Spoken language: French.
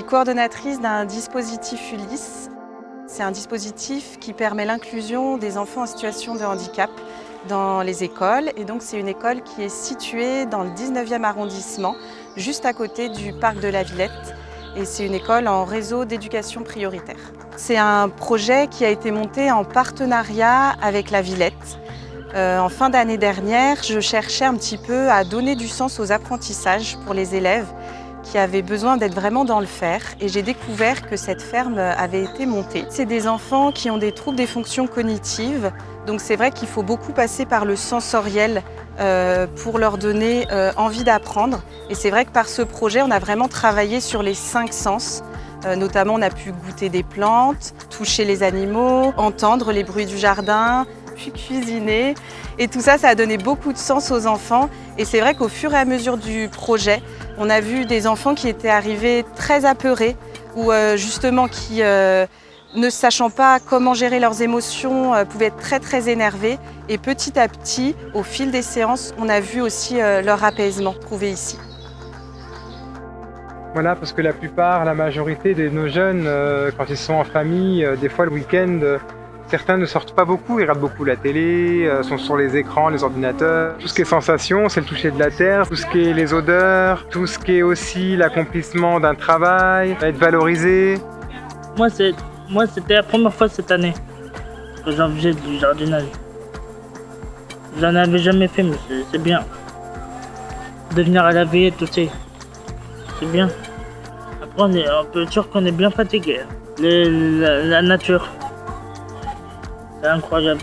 coordonnatrice d'un dispositif Ulysse. C'est un dispositif qui permet l'inclusion des enfants en situation de handicap dans les écoles. Et donc c'est une école qui est située dans le 19e arrondissement, juste à côté du parc de la Villette. Et c'est une école en réseau d'éducation prioritaire. C'est un projet qui a été monté en partenariat avec la Villette. En fin d'année dernière, je cherchais un petit peu à donner du sens aux apprentissages pour les élèves qui avaient besoin d'être vraiment dans le faire. Et j'ai découvert que cette ferme avait été montée. C'est des enfants qui ont des troubles des fonctions cognitives. Donc c'est vrai qu'il faut beaucoup passer par le sensoriel pour leur donner envie d'apprendre. Et c'est vrai que par ce projet, on a vraiment travaillé sur les 5 sens. Notamment, on a pu goûter des plantes, toucher les animaux, entendre les bruits du jardin, puis cuisiner. Et tout ça, ça a donné beaucoup de sens aux enfants. Et c'est vrai qu'au fur et à mesure du projet, on a vu des enfants qui étaient arrivés très apeurés ou justement qui, ne sachant pas comment gérer leurs émotions, pouvaient être très énervés. Et petit à petit, au fil des séances, on a vu aussi leur apaisement trouvé ici. Voilà, parce que la majorité de nos jeunes, quand ils sont en famille, des fois le week-end, certains ne sortent pas beaucoup, ils regardent beaucoup la télé, sont sur les écrans, les ordinateurs. Tout ce qui est sensations, c'est le toucher de la terre, tout ce qui est les odeurs, tout ce qui est aussi l'accomplissement d'un travail, être valorisé. Moi, c'était la première fois cette année que j'en faisais du jardinage. J'en avais jamais fait, mais c'est bien. De venir à la Villette aussi, c'est bien. Après, on peut être sûr qu'on est bien fatigué. La nature, c'est incroyable.